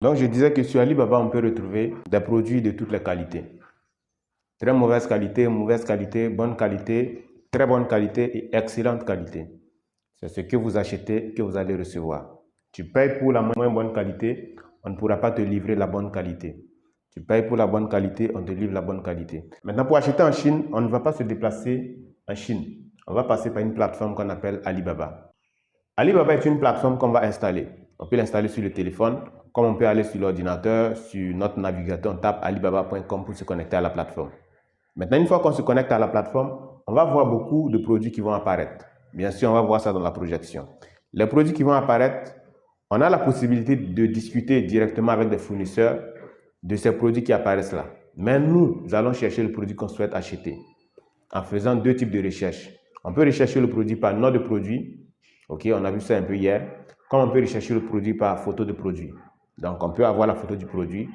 Donc, je disais que sur Alibaba, on peut retrouver des produits de toutes les qualités. Très mauvaise qualité, bonne qualité, très bonne qualité et excellente qualité. C'est ce que vous achetez que vous allez recevoir. Tu payes pour la moins bonne qualité, on ne pourra pas te livrer la bonne qualité. Tu payes pour la bonne qualité, on te livre la bonne qualité. Maintenant, pour acheter en Chine, on ne va pas se déplacer en Chine. On va passer par une plateforme qu'on appelle Alibaba. Alibaba est une plateforme qu'on va installer. On peut l'installer sur le téléphone, comme on peut aller sur l'ordinateur, sur notre navigateur, on tape alibaba.com pour se connecter à la plateforme. Maintenant, une fois qu'on se connecte à la plateforme, on va voir beaucoup de produits qui vont apparaître. Bien sûr, on va voir ça dans la projection. Les produits qui vont apparaître, on a la possibilité de discuter directement avec des fournisseurs de ces produits qui apparaissent là. Mais nous allons chercher le produit qu'on souhaite acheter en faisant deux types de recherches. On peut rechercher le produit par nom de produit. Ok, on a vu ça un peu hier. Comme on peut rechercher le produit par photo de produit. Donc, on peut avoir la photo du produit.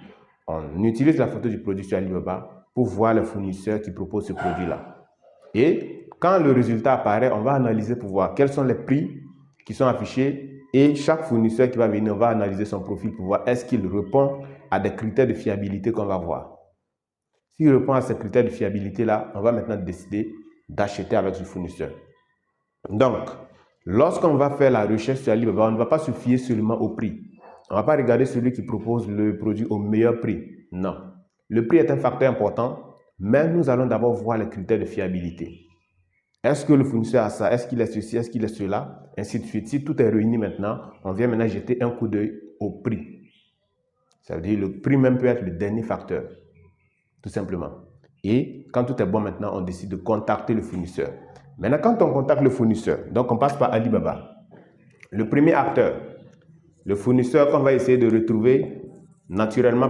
On utilise la photo du produit sur Alibaba pour voir les fournisseurs qui proposent ce produit-là. Et quand le résultat apparaît, on va analyser pour voir quels sont les prix qui sont affichés et chaque fournisseur qui va venir, on va analyser son profil pour voir est-ce qu'il répond à des critères de fiabilité qu'on va voir. S'il répond à ces critères de fiabilité-là, on va maintenant décider d'acheter avec ce fournisseur. Donc, lorsqu'on va faire la recherche sur Alibaba, on ne va pas se fier seulement au prix. On ne va pas regarder celui qui propose le produit au meilleur prix. Non. Le prix est un facteur important, mais nous allons d'abord voir les critères de fiabilité. Est-ce que le fournisseur a ça? Est-ce qu'il est ceci? Est-ce qu'il est cela? Ainsi de suite. Si tout est réuni maintenant, on vient maintenant jeter un coup d'œil au prix. Ça veut dire que le prix même peut être le dernier facteur, tout simplement. Et quand tout est bon maintenant, on décide de contacter le fournisseur. Maintenant, quand on contacte le fournisseur, donc on passe par Alibaba, le premier acteur, le fournisseur qu'on va essayer de retrouver naturellement